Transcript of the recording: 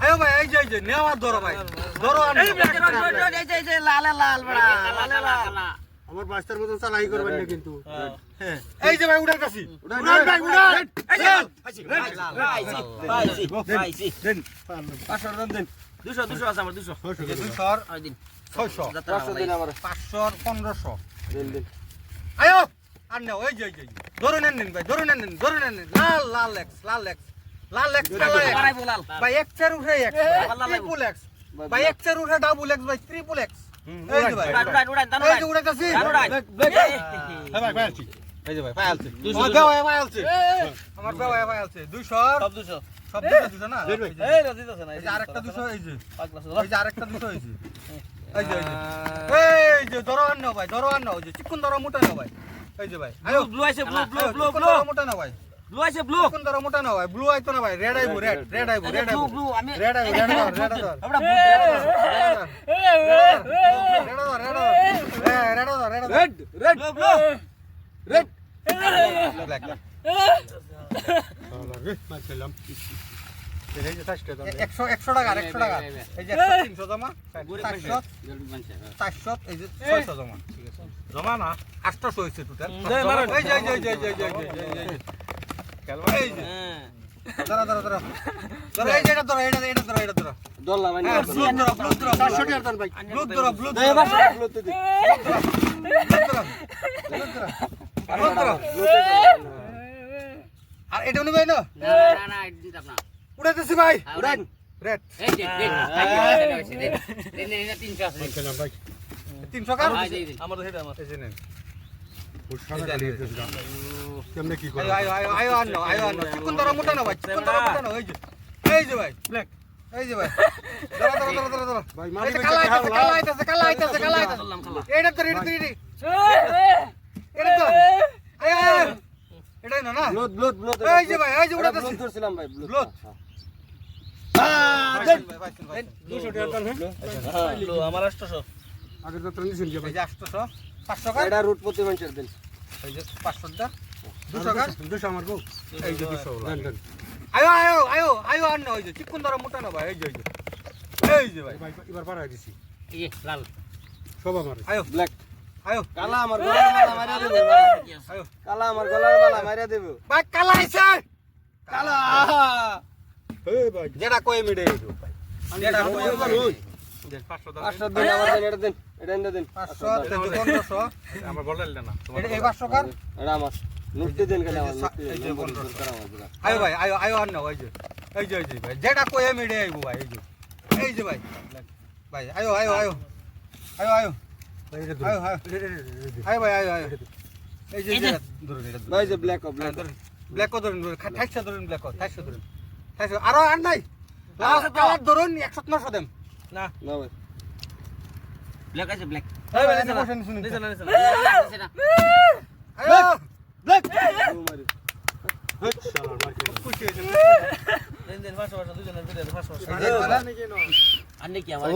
আয়ো ভাই এই যে নেওয়া ধরো ভাই ধরো এই যে লাল বড়া লাল আমার বাস্তার মতন চালাই করবেন না কিন্তু এই যে ভাই উড়াইতাছি উড়ান ভাই উড়ান এই যে পাইছি দেন 500 দেন 200 আছে আমার 200 200 আর দিন 600 500 দিন আমার 500 1500 দেন দেন আয়ো আর নাও এই যে ধরে নেন ভাই ধরে নেন লাল এক্স আড়াই বলাল ভাই এক চার উঠে এক ট্রিপল এক্স ভাই এক চার উঠে ডাবল এক্স ভাই ট্রিপল এক্স এই যে ভাই উড়ান দানো এই যে উড়াইতাছি ভাই ভাই আছি এই যে ভাই পাইলছে আমার বেওয়া পাইলছে আমার বেওয়া পাইলছে 200 সব 200 সব 200 না এই রাজিত আছে না এই যে আরেকটা 200 এই যে পাগলা এই যে আরেকটা 200 এই যে এই যে ধরো আন নাও ভাই ধরো আন নাও যে চিকুন ধরো মোটা নাও ভাই এই যে ভাই আয়ো ব্লু আছে ব্লু মোটা নাও ভাই ব্লু আছে ব্লু চিকুন ধরো মোটা নাও ভাই ব্লু আইতো না ভাই রেড আইবো রেড আইবো ব্লু আমি রেড আইবো আমরা রেড ব্লু ব্ল্যাক রে মারছিলাম এই যে 100 টাকা 100 টাকা এই যে 300 জমা 400 400 এই যে 600 জমা ঠিক আছে জমা না 800 হইছে টোটাল এই যে এই যে ধরো এই যে এটা ধরো ডলার মানে ব্লু ধরো 400 টাকা দেন ভাই ব্লু দে বাসা ব্লু তে আর এটা নিবে না না দিতাম না উড়াইতেছি ভাই উড়ান রেড এই যে 300 আছে মারছিলাম ভাই 300 কার আমার হেড আমার এই যে নেন ওই সারা গালি কেমনে কি করে আয়ো আনো চিকুন ধরো মোটা না ভাই চিকুন ধরো মোটা না এই যে ভাই ব্ল্যাক এই যে ভাই ধরো ভাই এই মারি যে বেঁচে কালা আইতাছে এটা তো রেডি এটা তো এটাই না ব্লুট এই যে ভাই এই যে উড়াইতাছি ব্লুট ধরছিলাম ভাই ব্লুট ব্লুট। দেন ভাই 200 টাকা দেন হ্যাঁ ব্লু আমার 800 আগে তো ট্রানজিশন কি এই ভাই যে 800 500 কার এটা রুট প্রতি মানুষের দেন এই যে 500 টা 200 কার 200 আমার বউ এই যে 200 দেন দেন আয়ো আনো ওই যে চিকুন ধরো মোটা না ভাই এই যে ভাই ভাই এবার পাড়ায় দিছি এই যে লাল সব আমার আয়ো ব্ল্যাক আয়ো কালা আমার গলার মালা মারিয়া দেব আয়ো কালা আমার গলার মালা মারিয়া দেব ভাই কালা আইছে কালা এই ভাই যেটা কই মিডে ভাই যেটা কই দেন 500 500 দেন আমার দেন এটা দেন এটা এনে দেন 500 1500 আমার বললেন না এটা এই 500 কার এটা আমার নুটতে দেন খালি আমার নুটতে এই যে নম্বর 1500 দরকার আমার পুরা আয়ো ভাই আয়ো আনো ওই যে ভাই যেটা কই মিডে আইবো ভাই এই যে ভাই ভাই আয়ো ভাই এটা আয়ো ভাই এই যে ধরুন এটা ভাই যে ব্ল্যাক অফ ব্ল্যাক ব্ল্যাক ধরুন ঠাইসা ধরুন ব্ল্যাক ঠাইসা ধরুন আরো আর নাই কালার ধরুন 100 দেন না ভাই ব্ল্যাক আছে ব্ল্যাক এই ভাই বসেন শুনুন নিছে না আয়ো ব্ল্যাক ও মারি হট শালা মার খুশি হয়েছে দেন 500 দুজনের ভিতরে 500 এই যে আর নাকি আমার